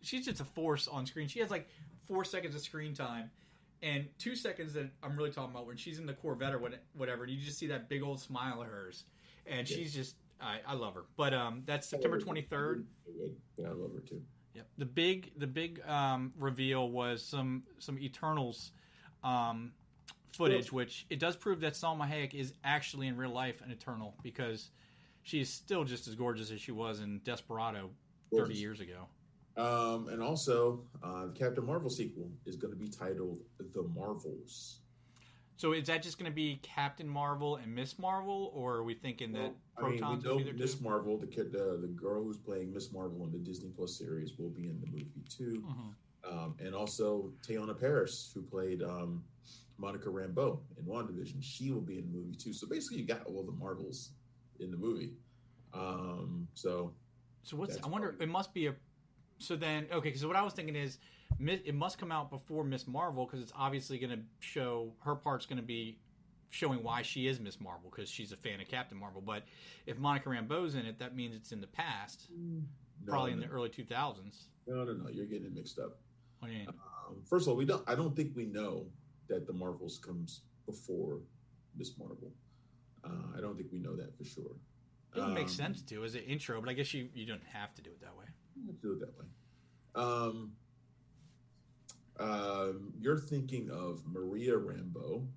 she's just a force on screen. She has like 4 seconds of screen time. And 2 seconds that I'm really talking about when she's in the Corvette or whatever, and you just see that big old smile of hers. And she's just, I love her. But that's September 23rd. Yeah, I love her too. Yep. The big reveal was some Eternals footage, which it does prove that Salma Hayek is actually in real life an Eternal because she is still just as gorgeous as she was in Desperado 30 years ago. And also, the Captain Marvel sequel is going to be titled The Marvels. So is that just going to be Captain Marvel and Miss Marvel, or are we thinking that Proton's going to be there Miss too? Marvel, the girl who's playing Miss Marvel in the Disney Plus series, will be in the movie too. And also, Teyonah Parris, who played Monica Rambeau in WandaVision, she will be in the movie too. So basically, you got all the Marvels in the movie. So what's? I wonder. It must be a. So then, okay, because what I was thinking is it must come out before Miss Marvel because it's obviously going to show her part's going to be showing why she is Miss Marvel because she's a fan of Captain Marvel. But if Monica Rambeau's in it, that means it's in the past, probably in the early 2000s. No, you're getting it mixed up. What do you mean? First of all, I don't think we know that the Marvels comes before Miss Marvel. I don't think we know that for sure. It would make sense to as an intro, but I guess you don't have to do it that way. Do it that way. You're thinking of Maria Rambeau,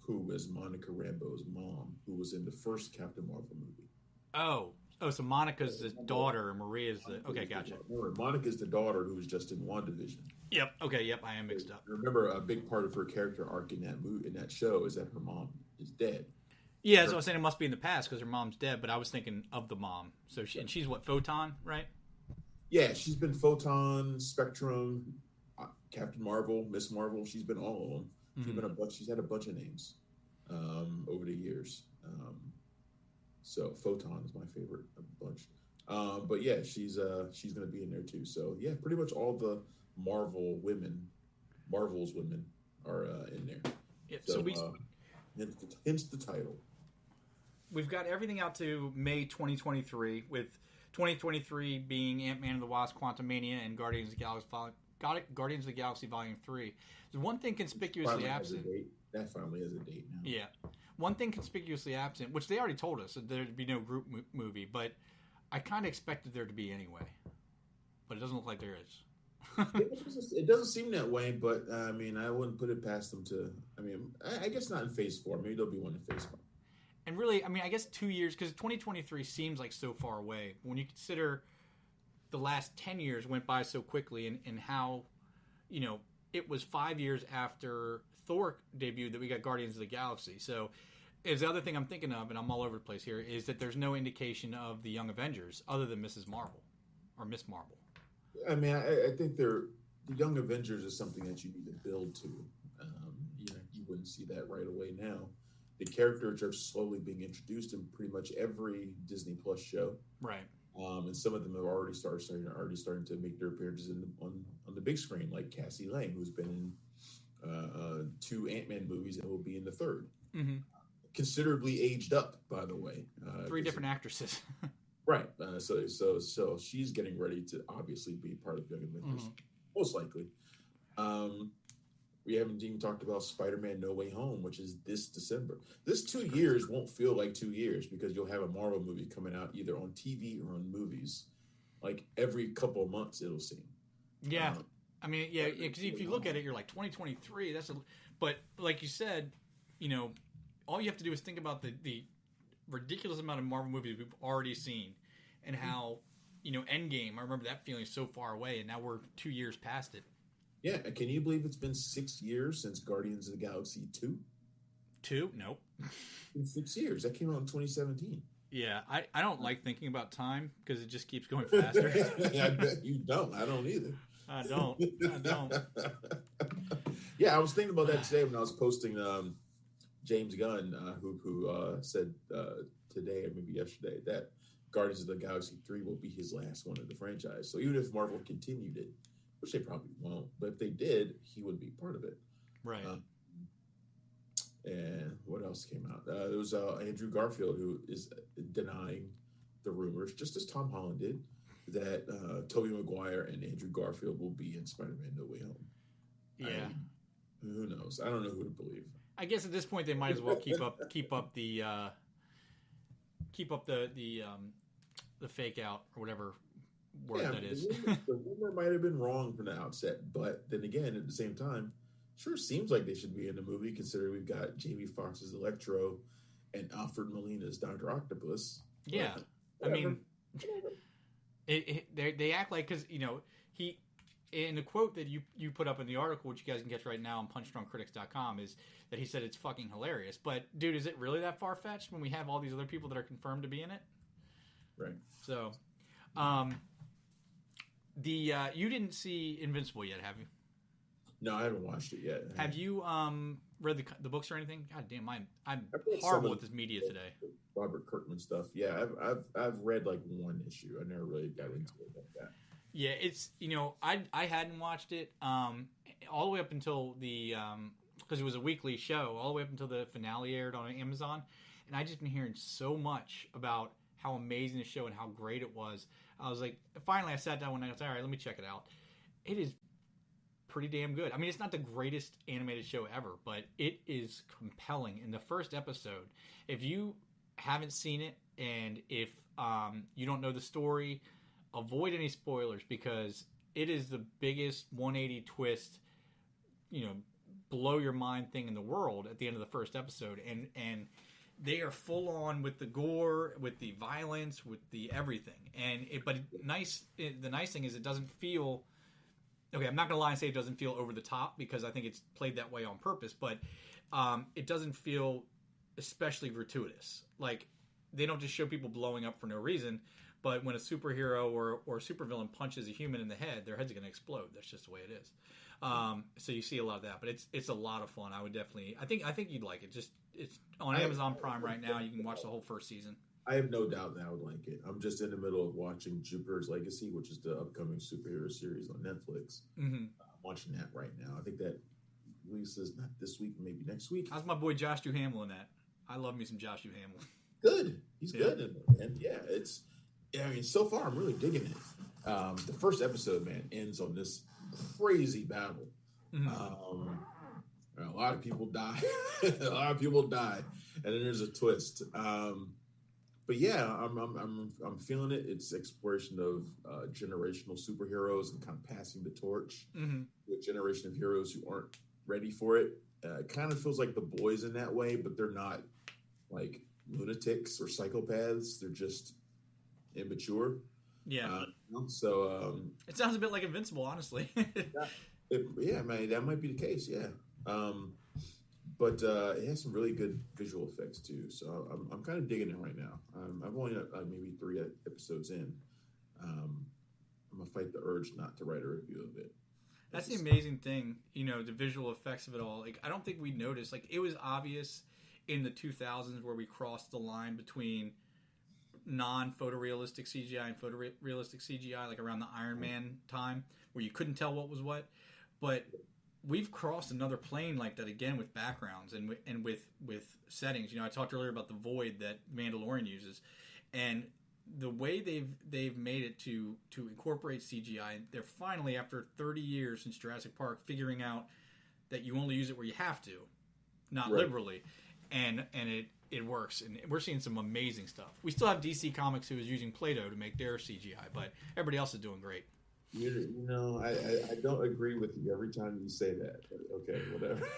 who was Monica Rambeau's mom, who was in the first Captain Marvel movie. Oh, so Monica's the daughter, and Maria's the... Okay, gotcha. Remember, Monica's the daughter who was just in WandaVision. Yep. Okay. Yep. I am mixed up. Remember, a big part of her character arc in that show is that her mom is dead. Yeah, so I was saying it must be in the past because her mom's dead, but I was thinking of the mom. So she's what, Photon, right? Yeah, she's been Photon, Spectrum, Captain Marvel, Miss Marvel. She's been all of them. She's had a bunch of names over the years. So Photon is my favorite of the bunch. But yeah, she's going to be in there too. So yeah, pretty much all the Marvel's women are in there. Yeah, so hence the title. We've got everything out to May 2023, with 2023 being Ant-Man and the Wasp: Quantumania and Guardians of the Galaxy Volume 3. There's one thing conspicuously absent. That finally has a date now. Yeah. One thing conspicuously absent, which they already told us, that there'd be no group movie, but I kind of expected there to be anyway. But it doesn't look like there is. It doesn't seem that way, but I mean, I wouldn't put it past them to. I mean, I guess not in Phase 4. Maybe there'll be one in Phase 5. And really, I mean, I guess 2 years, because 2023 seems like so far away. When you consider the last 10 years went by so quickly, and how, it was 5 years after Thor debuted that we got Guardians of the Galaxy. So, is the other thing I'm thinking of, and I'm all over the place here, is that there's no indication of the Young Avengers other than Mrs. Marvel or Miss Marvel. I mean, I think the Young Avengers is something that you need to build to. You wouldn't see that right away now. The characters are slowly being introduced in pretty much every Disney Plus show, right? And some of them have already starting to make their appearances on the big screen, like Cassie Lang, who's been in 2 Ant-Man movies and will be in the 3rd. Mm-hmm. Considerably aged up, by the way. 3 different actresses. Right. So she's getting ready to obviously be part of Young Avengers, most likely. We haven't even talked about Spider-Man No Way Home, which is this December. This 2 years won't feel like 2 years because you'll have a Marvel movie coming out either on TV or on movies. Like every couple of months, it'll seem. Yeah. I mean, yeah, because if you look at it, you're like 2023. But like you said, all you have to do is think about the ridiculous amount of Marvel movies we've already seen, and how Endgame. I remember that feeling so far away, and now we're 2 years past it. Yeah, can you believe it's been 6 years since Guardians of the Galaxy 2? 2? Nope. In 6 years. That came out in 2017. Yeah, I don't like thinking about time because it just keeps going faster. I bet you don't. I don't either. I don't. Yeah, I was thinking about that today when I was posting James Gunn, who said today or maybe yesterday that Guardians of the Galaxy 3 will be his last one of the franchise. So even if Marvel continued it, which they probably won't, but if they did, he would be part of it. Right. And what else came out? There was Andrew Garfield, who is denying the rumors, just as Tom Holland did, that Tobey Maguire and Andrew Garfield will be in Spider-Man No Way Home. Yeah. Who knows? I don't know who to believe. I guess at this point they might as well keep up the fake out or whatever word that is. The rumor might have been wrong from the outset, but then again, at the same time, sure seems like they should be in the movie, considering we've got Jamie Foxx's Electro and Alfred Molina's Dr. Octopus. Yeah, I mean, they act like, because he, in the quote that you put up in the article, which you guys can catch right now on punchdrunkcritics.com, is that he said it's fucking hilarious. But dude, is it really that far fetched when we have all these other people that are confirmed to be in it? Right. So, you didn't see Invincible yet, have you? No, I haven't watched it yet. Have you read the books or anything? God damn, I'm horrible with this media today. Robert Kirkman stuff. Yeah, I've read like one issue. I never really got into it like that. Yeah, it's I hadn't watched it all the way up until the because it was a weekly show, all the way up until the finale aired on Amazon, and I just been hearing so much about how amazing the show and how great it was. I was like, finally I sat down one night and I was like, all right, let me check it out. It is pretty damn good. I mean, it's not the greatest animated show ever, but it is compelling. In the first episode, if you haven't seen it and if you don't know the story, avoid any spoilers, because it is the biggest 180 twist, blow your mind thing in the world at the end of the first episode. And they are full on with the gore, with the violence, with the everything. But the nice thing is it doesn't feel, okay, I'm not going to lie and say it doesn't feel over the top, because I think it's played that way on purpose, but it doesn't feel especially gratuitous. Like, they don't just show people blowing up for no reason, but when a superhero or a supervillain punches a human in the head, their head's going to explode. That's just the way it is. So you see a lot of that, but it's a lot of fun. I would definitely. I think you'd like it. Just it's on Amazon Prime right now. You can watch the whole first season. I have no doubt that I would like it. I'm just in the middle of watching Jupiter's Legacy, which is the upcoming superhero series on Netflix. Mm-hmm. I'm watching that right now. I think that releases not this week, maybe next week. How's my boy Josh Duhamel in that? I love me some Josh Duhamel. Good. He's good in it, man. Yeah, I mean, so far I'm really digging it. The first episode, man, ends on this crazy battle. Mm-hmm. A lot of people die. And then there's a twist. But yeah, I'm feeling it. It's exploration of generational superheroes and kind of passing the torch to a generation of heroes who aren't ready for it. It kind of feels like The Boys in that way, but they're not like lunatics or psychopaths. They're just immature. Yeah. It sounds a bit like Invincible, honestly. Yeah, man, that might be the case. Yeah. But it has some really good visual effects too. So I'm kind of digging it right now. I've only maybe 3 episodes in. I'm gonna fight the urge not to write a review of it. That's the amazing thing, the visual effects of it all. Like, I don't think we noticed. Like, it was obvious in the 2000s where we crossed the line between non-photorealistic CGI and photorealistic CGI, like around the Iron Man time, where you couldn't tell what was what. But we've crossed another plane like that again with backgrounds and with settings. I talked earlier about the void that Mandalorian uses, and the way they've made it to incorporate CGI. They're finally, after 30 years since Jurassic Park, figuring out that you only use it where you have to, not liberally, and it works. And we're seeing some amazing stuff. We still have DC Comics who is using Play-Doh to make their CGI, but everybody else is doing great. I don't agree with you every time you say that. Okay, whatever.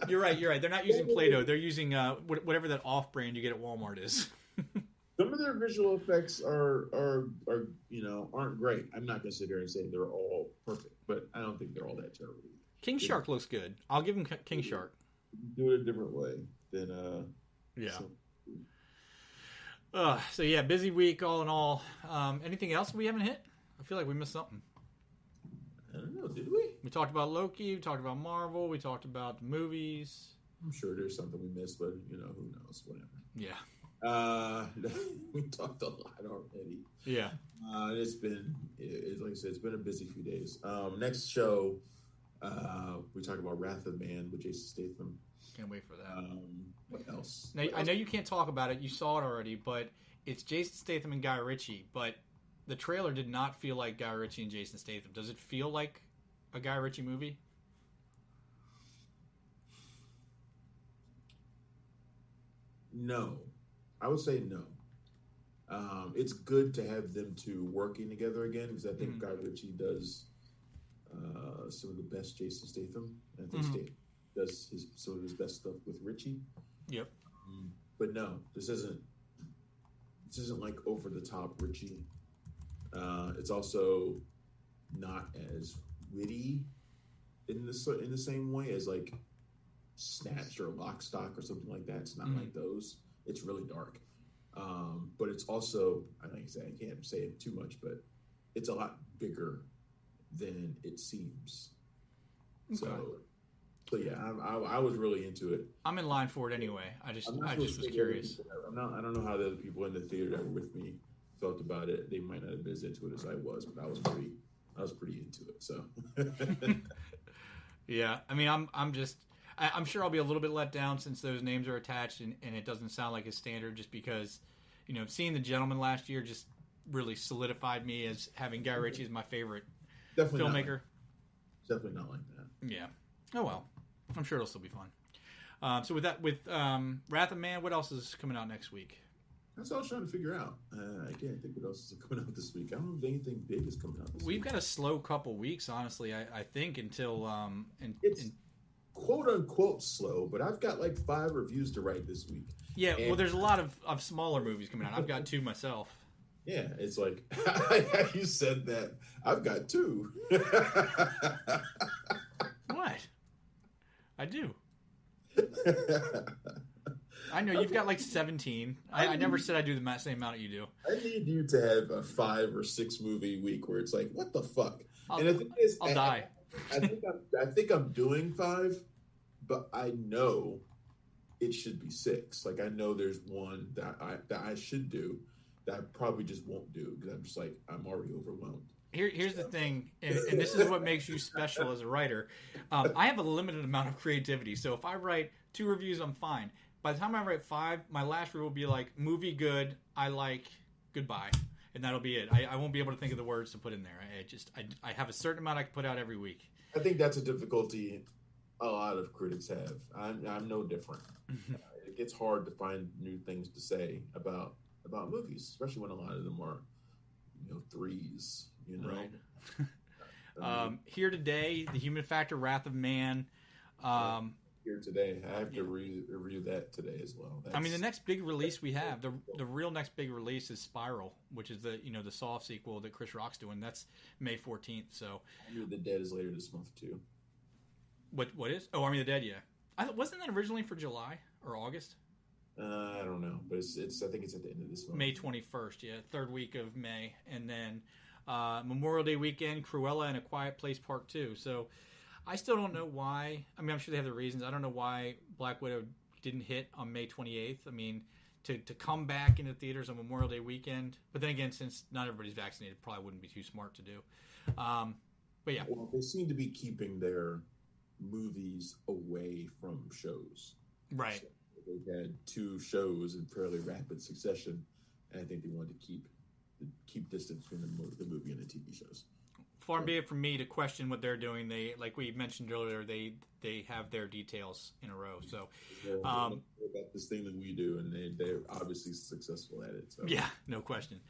You're right. They're not using Play-Doh. They're using whatever that off-brand you get at Walmart is. Some of their visual effects aren't great. I'm not going to sit here and say they're all perfect, but I don't think they're all that terrible. King Shark looks good. I'll give him King Shark. Do it a different way than So yeah, busy week all in all. Anything else we haven't hit? I feel like we missed something. I don't know. Did we? We talked about Loki. We talked about Marvel. We talked about the movies. I'm sure there's something we missed, but who knows? Whatever. Yeah. We talked a lot already. Yeah. It's been, like I said, it's been a busy few days. Next show, we talk about Wrath of Man with Jason Statham. Can't wait for that. What else? Now, I know you can't talk about it. You saw it already, but it's Jason Statham and Guy Ritchie. But the trailer did not feel like Guy Ritchie and Jason Statham. Does it feel like a Guy Ritchie movie? No. I would say no. It's good to have them two working together again because I think Guy Ritchie does some of the best Jason Statham. I think Statham does some of his best stuff with Ritchie. Yep. But no, this isn't like over the top Ritchie. It's also not as witty in the same way as like Snatch or Lock, Stock or something like that. It's not like those. It's really dark. But it's also, I can't say it too much, but it's a lot bigger than it seems. Okay. So yeah, I was really into it. I'm in line for it anyway. I just was curious. I don't know how the other people in the theater that were with me felt about it. They might not have been as into it as I was, but I was pretty into it. So yeah, I mean, I'm sure I'll be a little bit let down since those names are attached and it doesn't sound like it's standard just because, seeing The Gentleman last year just really solidified me as having Guy Ritchie as my favorite filmmaker. Definitely not like that. Yeah. Oh, well. I'm sure it'll still be fun. So with Wrath of Man, what else is coming out next week? That's what I was trying to figure out. I can't think what else is coming out this week. I don't know if anything big is coming out this week. We've got a slow couple weeks, honestly, I think, until... It's quote-unquote slow, but I've got like 5 reviews to write this week. Yeah, well, there's a lot of smaller movies coming out. I've got 2 myself. Yeah, it's like, you said that. I've got 2. What? I do. I know you've got like 17. I never said I do the same amount you do. I need you to have a 5 or 6 movie week where it's like, what the fuck? And the thing is, I'll die. I think I'm doing 5, but I know it should be 6. Like I know there's one that I should do that I probably just won't do because I'm just like I'm already overwhelmed. Here's the thing, and this is what makes you special as a writer. I have a limited amount of creativity, so if I write 2 reviews, I'm fine. By the time I write 5, my last review will be like, movie good, I like, goodbye. And that'll be it. I won't be able to think of the words to put in there. I have a certain amount I can put out every week. I think that's a difficulty a lot of critics have. I'm no different. It gets hard to find new things to say about movies, especially when a lot of them are, 3s. Right. Here Today, The Human Factor, Wrath of Man. Here Today, I have to review that today as well. The next big release we have, the real next big release is Spiral, which is the Saw sequel that Chris Rock's doing. That's May 14th. So Army of the Dead is later this month too. What is? Oh, Army of the Dead, yeah. Wasn't that originally for July or August? I don't know, but it's I think it's at the end of this month. May 21st, yeah, third week of May, and then Memorial Day weekend, Cruella and A Quiet Place Part 2. So I still don't know why. I mean, I'm sure they have the reasons. I don't know why Black Widow didn't hit on May 28th. I mean, to come back into theaters on Memorial Day weekend. But then again, since not everybody's vaccinated, probably wouldn't be too smart to do. But yeah. Well, they seem to be keeping their movies away from shows. Right. So they've had 2 shows in fairly rapid succession, and I think they wanted to keep distance between the movie and the TV shows. Far be it from me to question what they're doing. They, like we mentioned earlier, they have their details in a row. So, about this thing that we do, and they're obviously successful at it. So. Yeah, no question.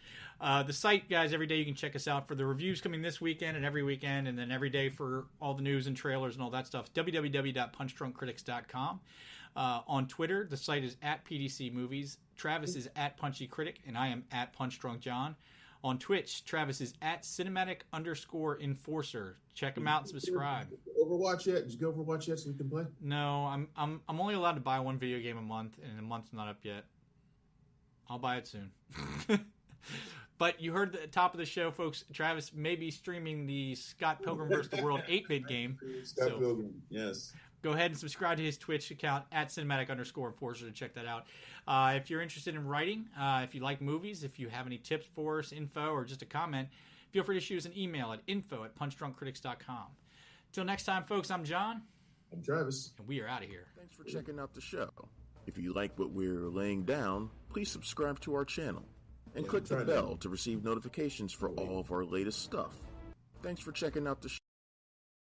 The site, guys, every day you can check us out for the reviews coming this weekend and every weekend, and then every day for all the news and trailers and all that stuff. www.punchdrunkcritics.com. On Twitter, the site is @PDC Travis is @PunchyCritic, and I am @PunchDrunkJohn. On Twitch, Travis is @cinematic_enforcer. Check him out and subscribe. Overwatch yet? Did you go Overwatch yet so we can play? No, I'm only allowed to buy 1 video game a month, and the month's not up yet. I'll buy it soon. But you heard the top of the show, folks. Travis may be streaming the Scott Pilgrim vs. the World 8-bit game. Scott Pilgrim, yes. Go ahead and subscribe to his Twitch account @cinematic_enforcer to check that out. If you're interested in writing, if you like movies, if you have any tips for us, info, or just a comment, feel free to shoot us an email at info@punchdrunkcritics.com. Till next time, folks, I'm John. I'm Travis. And we are out of here. Thanks for checking out the show. If you like what we're laying down, please subscribe to our channel and click the bell to receive notifications for all of our latest stuff. Thanks for checking out the show.